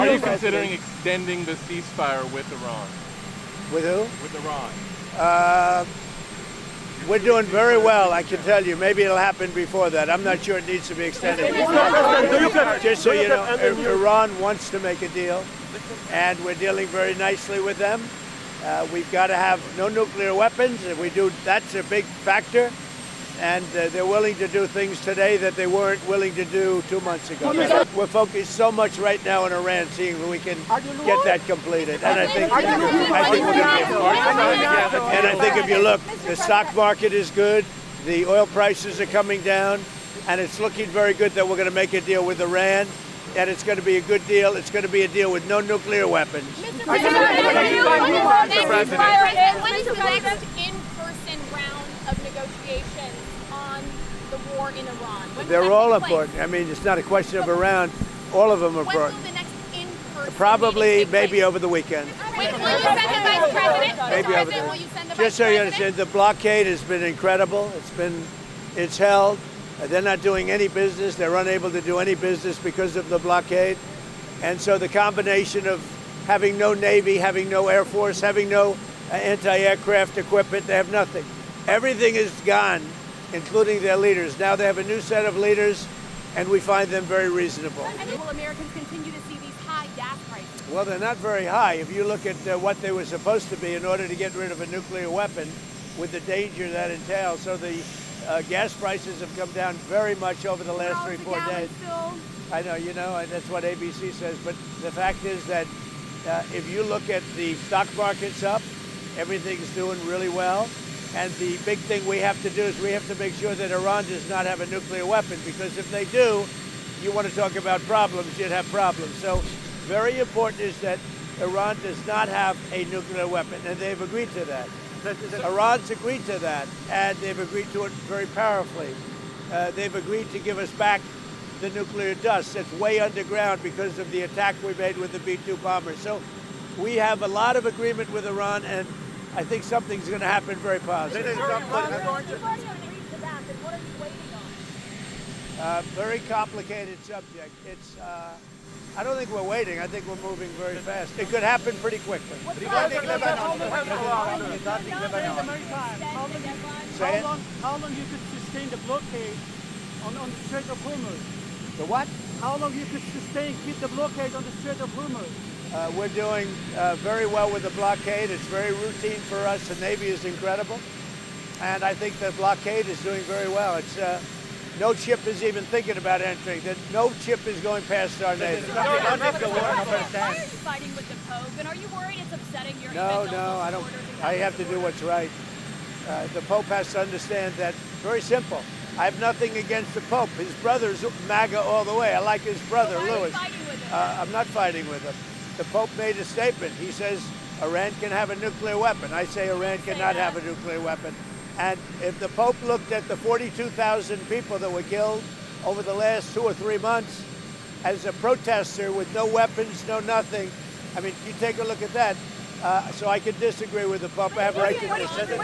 Are you considering extending the ceasefire with Iran? With who? With Iran. We're doing very well, I can tell you. Maybe it'll happen before that. I'm not sure it needs to be extended. Just so you know, Iran wants to make a deal, and we're dealing very nicely with them. We've got to have no nuclear weapons. If we do, that's a big factor. And they're willing to do things today that they weren't willing to do 2 months ago. We're focused so much right now in Iran, seeing if we can get that completed. And I think we're going to. And I think if you look, the stock market is good, the oil prices are coming down, and it's looking very good that we're going to make a deal with Iran, and it's going to be a good deal. It's going to be a deal with no nuclear weapons. Mr. President, when is the next in-person round of negotiations on the war in Iran? They're all important. I mean, it's not a question of around. All of them are important. When will the next in-person Probably, maybe over the weekend. Will you send the Vice President? Maybe over Will the you send the Vice Just so you President? understand, the blockade has been incredible. It's held. They're not doing any business. They're unable to do any business because of the blockade. And so the combination of having no Navy, having no Air Force, having no anti-aircraft equipment, they have nothing. Everything is gone, including their leaders. Now they have a new set of leaders, and we find them very reasonable. Will Americans continue to see these high gas prices? Well, they're not very high. If you look at what they were supposed to be in order to get rid of a nuclear weapon with the danger that entails. So the gas prices have come down very much over the last 3-4 days. I know, that's what ABC says. But the fact is that if you look at the stock market's up, everything's doing really well. And the big thing we have to do is we have to make sure that Iran does not have a nuclear weapon, because if they do, you want to talk about problems, you'd have problems. So very important is that Iran does not have a nuclear weapon, and they've agreed to that. Iran's agreed to that, and they've agreed to it very powerfully. They've agreed to give us back the nuclear dust that's way underground because of the attack we made with the B-2 bombers. So we have a lot of agreement with Iran, and I think something's going to happen very positive. Very complicated subject. I don't think we're waiting. I think we're moving very fast. It could happen pretty quickly. How long you could sustain the blockade on the Strait of Hormuz? The what? How long you could keep the blockade on the Strait of Hormuz? We're doing very well with the blockade. It's very routine for us. The Navy is incredible. And I think the blockade is doing very well. It's no ship is even thinking about entering. No ship is going past our Navy. Why are you fighting with the Pope? And are you worried it's upsetting your No, I don't. I have to do what's right. The Pope has to understand that. Very simple. I have nothing against the Pope. His brother's MAGA all the way. I like his brother, Louis. I'm not fighting with him. The Pope made a statement. He says Iran can have a nuclear weapon. I say Iran cannot have a nuclear weapon. And if the Pope looked at the 42,000 people that were killed over the last 2 or 3 months as a protester with no weapons, no nothing, I mean, you take a look at that. So I can disagree with the Pope. I have a right to disagree.